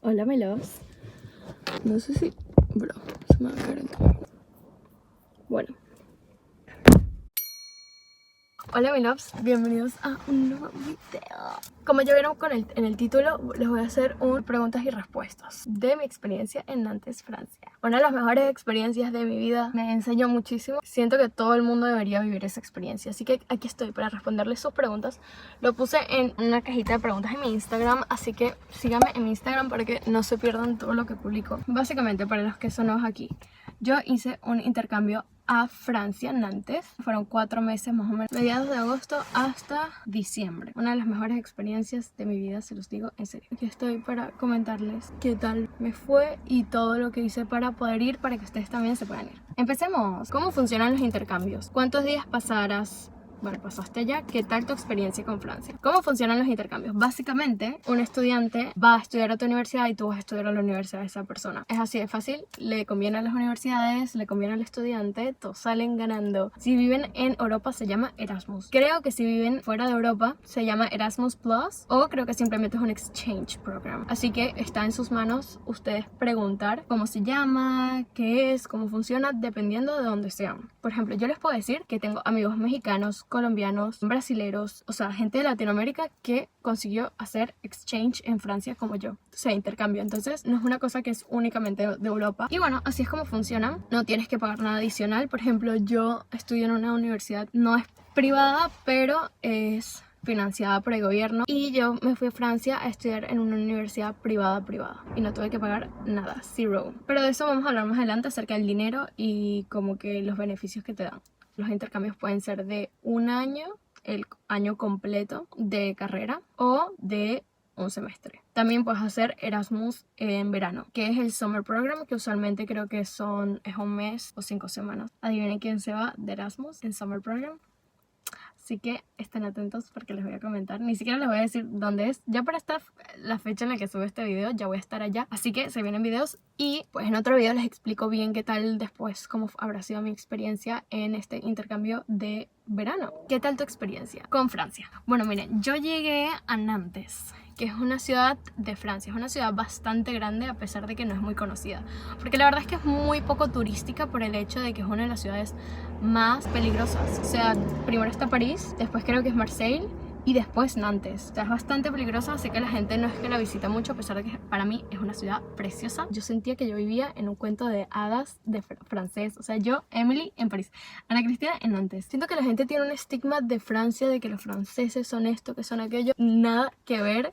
Hola, Melos. No sé si... Bro, se me va a caer el teléfono. Bueno. Hola, Melos. Bienvenidos a un nuevo video. Como ya vieron en el título, les voy a hacer preguntas y respuestas de mi experiencia en Nantes, Francia. Una de las mejores experiencias de mi vida. Me enseñó muchísimo. Siento que todo el mundo debería vivir esa experiencia. Así que aquí estoy para responderles sus preguntas. Lo puse en una cajita de preguntas en mi Instagram. Así que síganme en mi Instagram para que no se pierdan todo lo que publico. Básicamente, para los que son nuevos aquí, yo hice un intercambio a Francia, Nantes. Fueron 4 meses más o menos, mediados de agosto hasta diciembre. Una de las mejores experiencias de mi vida, se los digo en serio. Aquí estoy para comentarles qué tal me fue y todo lo que hice para poder ir, para que ustedes también se puedan ir. Empecemos. ¿Cómo funcionan los intercambios? ¿Cuántos días pasaste allá? ¿Qué tal tu experiencia con Francia? ¿Cómo funcionan los intercambios? Básicamente, un estudiante va a estudiar a tu universidad y tú vas a estudiar a la universidad de esa persona. Es así de fácil, le conviene a las universidades, le conviene al estudiante, todos salen ganando. Si viven en Europa se llama Erasmus. Creo que si viven fuera de Europa se llama Erasmus Plus, o creo que simplemente es un exchange program. Así que está en sus manos ustedes preguntar cómo se llama, qué es, cómo funciona, dependiendo de dónde sean. Por ejemplo, yo les puedo decir que tengo amigos mexicanos, colombianos, brasileros, o sea, gente de Latinoamérica que consiguió hacer exchange en Francia como yo, o sea, intercambio. Entonces no es una cosa que es únicamente de Europa. Y bueno, así es como funciona. No tienes que pagar nada adicional. Por ejemplo, yo estudio en una universidad, no es privada, pero es financiada por el gobierno, y yo me fui a Francia a estudiar en una universidad privada y no tuve que pagar nada, zero. Pero de eso vamos a hablar más adelante, acerca del dinero y como que los beneficios que te dan. Los intercambios pueden ser de un año, el año completo de carrera, o de un semestre. También puedes hacer Erasmus en verano, que es el Summer Program, que usualmente creo que es un mes o 5 semanas. Adivinen quién se va de Erasmus en Summer Program. Así que estén atentos porque les voy a comentar. Ni siquiera les voy a decir dónde es. Ya para la fecha en la que sube este video ya voy a estar allá. Así que se vienen videos y pues en otro video les explico bien qué tal después, cómo habrá sido mi experiencia en este intercambio de verano. ¿Qué tal tu experiencia con Francia? Bueno, miren, yo llegué a Nantes, que es una ciudad de Francia. Es una ciudad bastante grande, a pesar de que no es muy conocida, porque la verdad es que es muy poco turística, por el hecho de que es una de las ciudades más peligrosas. O sea, primero está París, después creo que es Marseille y después Nantes. O sea, es bastante peligrosa, así que la gente no es que la visita mucho, a pesar de que para mí es una ciudad preciosa. Yo sentía que yo vivía en un cuento de hadas de francés. O sea, yo, Emily, en París, Ana Cristina en Nantes. Siento que la gente tiene un estigma de Francia, de que los franceses son esto, que son aquello. Nada que ver,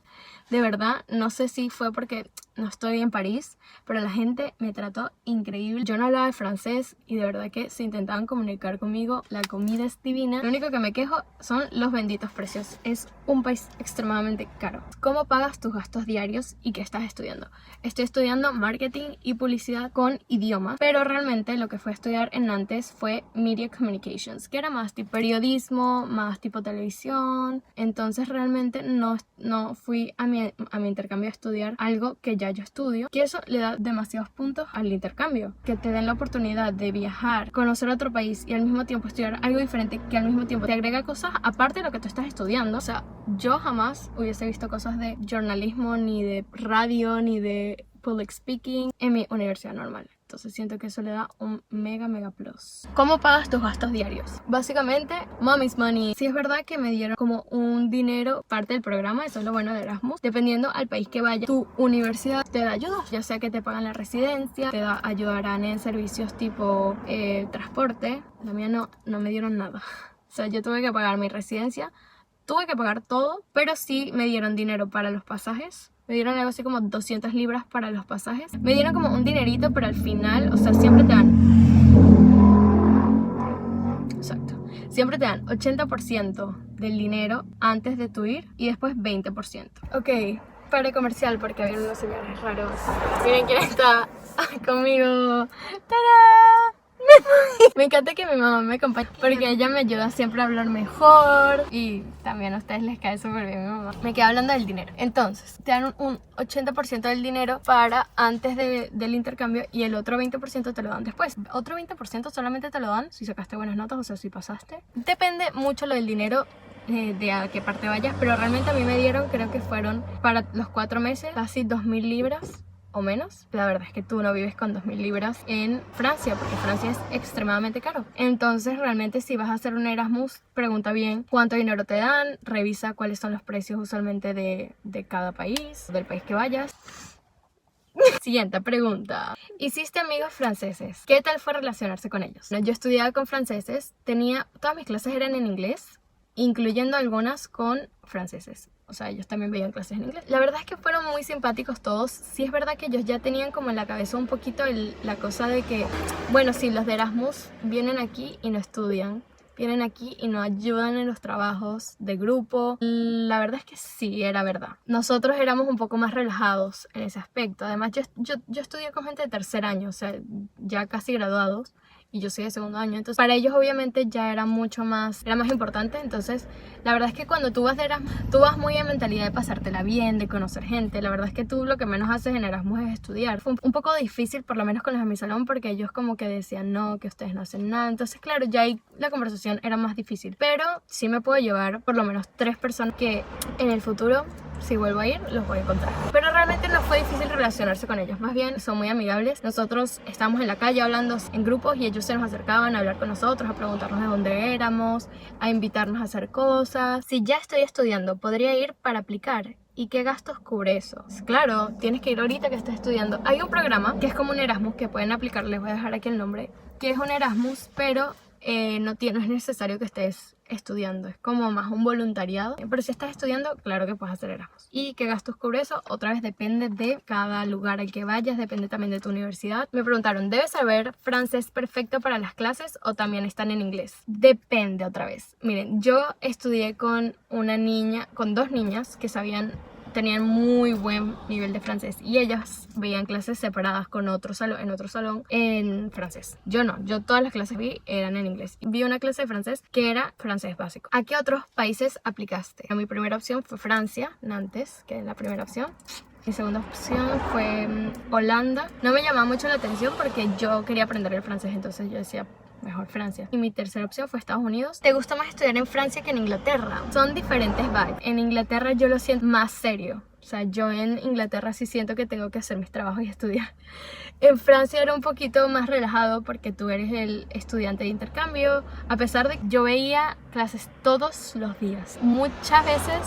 de verdad. No sé si fue porque no estoy en París, pero la gente me trató increíble. Yo no hablaba de francés y de verdad que se intentaban comunicar conmigo. La comida es divina. Lo único que me quejo son los benditos precios. Es un país extremadamente caro. ¿Cómo pagas tus gastos diarios y qué estás estudiando? Estoy estudiando marketing y publicidad con idiomas, pero realmente lo que fue a estudiar en Nantes fue Media Communications, que era más tipo periodismo, más tipo televisión. Entonces realmente no fui a mi intercambio a estudiar algo que ya yo estudio, que eso le da demasiados puntos al intercambio, que te den la oportunidad de viajar, conocer otro país y al mismo tiempo estudiar algo diferente, que al mismo tiempo te agrega cosas aparte de lo que tú estás estudiando. O sea, yo jamás hubiese visto cosas de jornalismo, ni de radio, ni de public speaking en mi universidad normal. Entonces siento que eso le da un mega plus. ¿Cómo pagas tus gastos diarios? Básicamente, mommy's money. Sí, es verdad que me dieron como un dinero, parte del programa, eso es lo bueno de Erasmus. Dependiendo al país que vaya, tu universidad te da ayudas, ya sea que te pagan la residencia, te ayudarán en servicios tipo transporte. La mía no me dieron nada. O sea, yo tuve que pagar mi residencia, tuve que pagar todo, pero sí me dieron dinero para los pasajes. Me dieron algo así como 200 libras para los pasajes. Me dieron como un dinerito, pero al final, o sea, siempre te dan... Exacto. Siempre te dan 80% del dinero antes de tu ir y después 20%. Ok, para comercial, porque había unos señores raros. Miren quién está conmigo. ¡Tarán! Me encanta que mi mamá me acompañe porque ella me ayuda siempre a hablar mejor y también a ustedes les cae súper bien mi mamá. Me quedé hablando del dinero. Entonces, te dan un 80% del dinero para antes del intercambio y el otro 20% te lo dan después. Otro 20% solamente te lo dan si sacaste buenas notas, o sea, si pasaste. Depende mucho lo del dinero de a qué parte vayas, pero realmente a mí me dieron, creo que fueron para los 4 meses, casi 2000 libras o menos. La verdad es que tú no vives con 2000 libras en Francia, porque Francia es extremadamente caro. Entonces realmente si vas a hacer un Erasmus, pregunta bien cuánto dinero te dan, revisa cuáles son los precios usualmente de cada país, del país que vayas. Siguiente pregunta. ¿Hiciste amigos franceses? ¿Qué tal fue relacionarse con ellos? Yo estudiaba con franceses, todas mis clases eran en inglés, incluyendo algunas con franceses. O sea, ellos también veían clases en inglés. La verdad es que fueron muy simpáticos todos. Sí es verdad que ellos ya tenían como en la cabeza un poquito la cosa de que, bueno, sí, los de Erasmus vienen aquí y no estudian. Vienen aquí y no ayudan en los trabajos de grupo. La verdad es que sí, era verdad. Nosotros éramos un poco más relajados en ese aspecto. Además, yo estudié con gente de tercer año, o sea, ya casi graduados. Y yo soy de segundo año, entonces para ellos obviamente ya era más importante. Entonces la verdad es que cuando tú vas de Erasmus, tú vas muy en mentalidad de pasártela bien, de conocer gente. La verdad es que tú lo que menos haces en Erasmus es estudiar. Fue un poco difícil, por lo menos con los de mi salón, porque ellos como que decían no, que ustedes no hacen nada. Entonces claro, ya ahí la conversación era más difícil, pero sí me puedo llevar por lo menos 3 personas que en el futuro, si vuelvo a ir, los voy a encontrar. Pero realmente no fue difícil relacionarse con ellos, más bien son muy amigables. Nosotros estábamos en la calle hablando en grupos y ellos se nos acercaban a hablar con nosotros, a preguntarnos de dónde éramos, a invitarnos a hacer cosas. Si ya estoy estudiando, podría ir para aplicar. ¿Y qué gastos cubre eso? Claro, tienes que ir ahorita que estás estudiando. Hay un programa que es como un Erasmus que pueden aplicar, les voy a dejar aquí el nombre, que es un Erasmus, pero no es necesario que estés estudiando, es como más un voluntariado, pero si estás estudiando, claro que puedes hacer Erasmus. ¿Y qué gastos cubre eso? Otra vez depende de cada lugar al que vayas, depende también de tu universidad. Me preguntaron, ¿debes saber francés perfecto para las clases o también están en inglés? Depende otra vez. Miren, yo estudié con con 2 niñas que tenían muy buen nivel de francés y ellas veían clases separadas en otro salón en francés. Yo no, yo todas las clases eran en inglés. Vi una clase de francés que era francés básico. ¿A qué otros países aplicaste? Mi primera opción fue Francia, Nantes, que es la primera opción. Mi segunda opción fue Holanda. No me llamaba mucho la atención porque yo quería aprender el francés, entonces yo decía mejor Francia. Y mi tercera opción fue Estados Unidos. ¿Te gusta más estudiar en Francia que en Inglaterra? Son diferentes vibes. En Inglaterra yo lo siento más serio. O sea, yo en Inglaterra sí siento que tengo que hacer mis trabajos y estudiar. En Francia era un poquito más relajado porque tú eres el estudiante de intercambio. A pesar de que yo veía clases todos los días. Muchas veces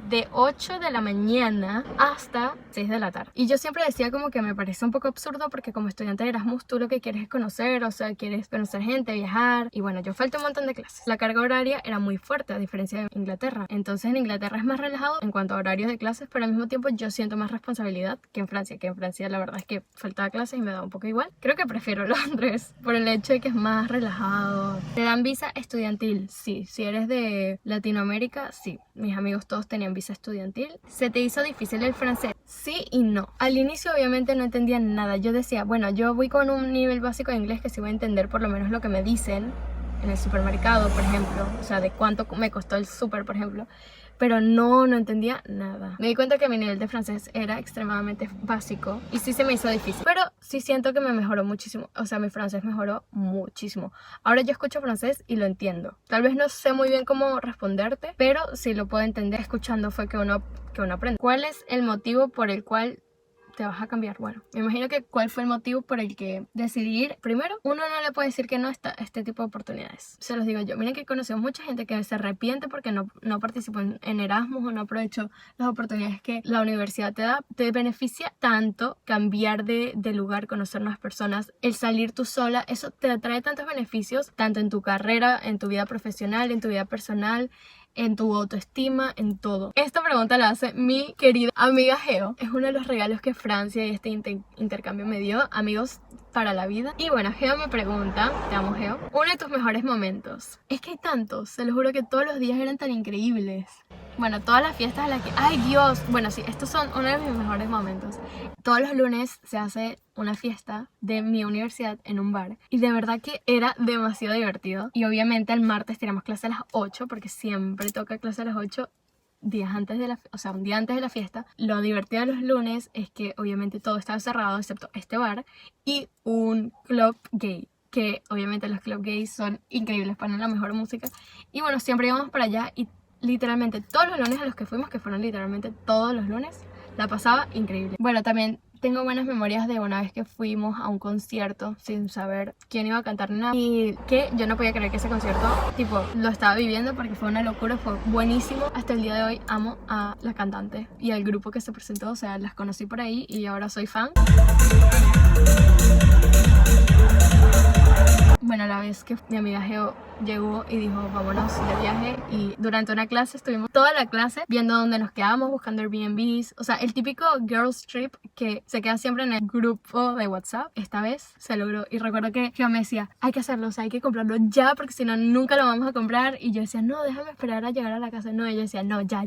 de 8 de la mañana hasta 6 de la tarde. Y yo siempre decía como que me parece un poco absurdo porque como estudiante de Erasmus tú lo que quieres es conocer, o sea, quieres conocer gente, viajar. Y bueno, yo falté un montón de clases. La carga horaria era muy fuerte a diferencia de Inglaterra. Entonces en Inglaterra es más relajado en cuanto a horarios de clases, pero al mismo tiempo yo siento más responsabilidad que en Francia. Que en Francia la verdad es que faltaba clases y me da un poco igual. Creo que prefiero Londres por el hecho de que es más relajado. ¿Te dan visa estudiantil? Sí. Si eres de Latinoamérica, sí. Mis amigos todos tenían visa estudiantil. ¿Se te hizo difícil el francés? Sí y no. Al inicio obviamente no entendía nada. Yo decía, bueno, yo voy con un nivel básico de inglés que sí voy a entender por lo menos lo que me dicen en el supermercado, por ejemplo. O sea, de cuánto me costó el súper, por ejemplo. Pero no entendía nada. Me di cuenta que mi nivel de francés era extremadamente básico y sí se me hizo difícil. Pero sí siento que me mejoró muchísimo. O sea, mi francés mejoró muchísimo. Ahora yo escucho francés y lo entiendo. Tal vez no sé muy bien cómo responderte, pero sí lo puedo entender. Escuchando fue que uno aprende. ¿Cuál es el motivo por el cual te vas a cambiar? Bueno, me imagino que cuál fue el motivo por el que decidí ir. Primero, uno no le puede decir que no a este tipo de oportunidades. Se los digo yo. Miren que he conocido mucha gente que se arrepiente porque no participó en Erasmus o no aprovechó las oportunidades que la universidad te da. Te beneficia tanto cambiar de lugar, conocer nuevas personas, el salir tú sola. Eso te trae tantos beneficios, tanto en tu carrera, en tu vida profesional, en tu vida personal, en tu autoestima, en todo. Esta pregunta la hace mi querida amiga Geo. Es uno de los regalos que Francia y este intercambio me dio, amigos para la vida. Y bueno, Geo me pregunta, te amo Geo, uno de tus mejores momentos. Es que hay tantos, se lo juro que todos los días eran tan increíbles. Bueno, todas las fiestas a las que... ¡Ay, Dios! Bueno, sí, estos son uno de mis mejores momentos. Todos los lunes se hace una fiesta de mi universidad en un bar. Y de verdad que era demasiado divertido. Y obviamente el martes teníamos clase a las 8, porque siempre toca clase a las 8 un día antes de la fiesta. Lo divertido de los lunes es que obviamente todo estaba cerrado, excepto este bar y un club gay. Que obviamente los club gays son increíbles, ponen la mejor música. Y bueno, siempre íbamos para allá y literalmente todos los lunes a los que fuimos, que fueron literalmente todos los lunes, la pasaba increíble. Bueno, también tengo buenas memorias de una vez que fuimos a un concierto sin saber quién iba a cantar ni nada, y que yo no podía creer que ese concierto, tipo, lo estaba viviendo porque fue una locura, fue buenísimo. Hasta el día de hoy amo a la cantante y al grupo que se presentó, o sea, las conocí por ahí y ahora soy fan. Bueno, la vez que mi amiga Geo llegó y dijo vámonos de viaje, y durante una clase estuvimos toda la clase viendo dónde nos quedamos, buscando Airbnbs, o sea, el típico girls trip que se queda siempre en el grupo de WhatsApp. Esta vez se logró, y recuerdo que Geo me decía hay que hacerlo, o sea, hay que comprarlo ya porque si no nunca lo vamos a comprar, y yo decía no, déjame esperar a llegar a la casa, no, y ella decía no, ya.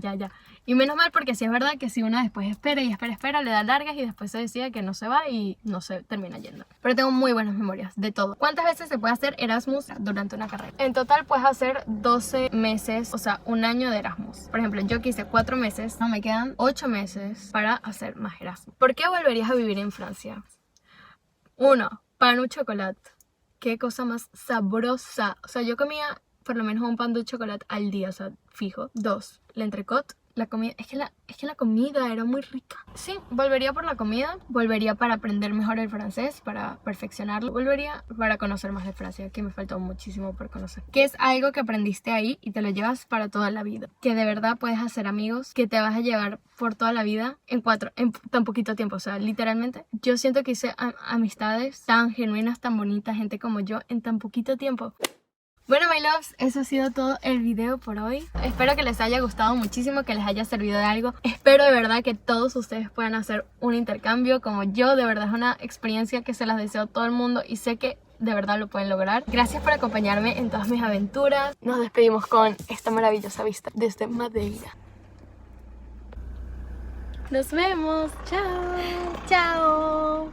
Y menos mal, porque sí es verdad que si una después espera y espera, le da largas y después se decide que no se va y no se termina yendo. Pero tengo muy buenas memorias de todo. ¿Cuántas veces se puede hacer Erasmus durante una carrera? En total puedes hacer 12 meses, o sea, un año de Erasmus. Por ejemplo, yo que hice 4 meses, no, me quedan 8 meses para hacer más Erasmus. ¿Por qué volverías a vivir en Francia? 1. Pan au chocolate. Qué cosa más sabrosa. O sea, yo comía por lo menos un pan de chocolate al día, o sea, fijo. 2. L'entrecôte. La comida, es que la comida era muy rica. Sí, volvería por la comida, volvería para aprender mejor el francés, para perfeccionarlo, volvería para conocer más de Francia, que me faltó muchísimo por conocer. Que es algo que aprendiste ahí y te lo llevas para toda la vida. Que de verdad puedes hacer amigos que te vas a llevar por toda la vida en tan poquito tiempo. O sea, literalmente, yo siento que hice amistades tan genuinas, tan bonitas, gente como yo, en tan poquito tiempo. Bueno, my loves, eso ha sido todo el video por hoy. Espero que les haya gustado muchísimo, que les haya servido de algo. Espero de verdad que todos ustedes puedan hacer un intercambio como yo. De verdad es una experiencia que se las deseo a todo el mundo y sé que de verdad lo pueden lograr. Gracias por acompañarme en todas mis aventuras. Nos despedimos con esta maravillosa vista desde Madeira. Nos vemos. Chao. Chao.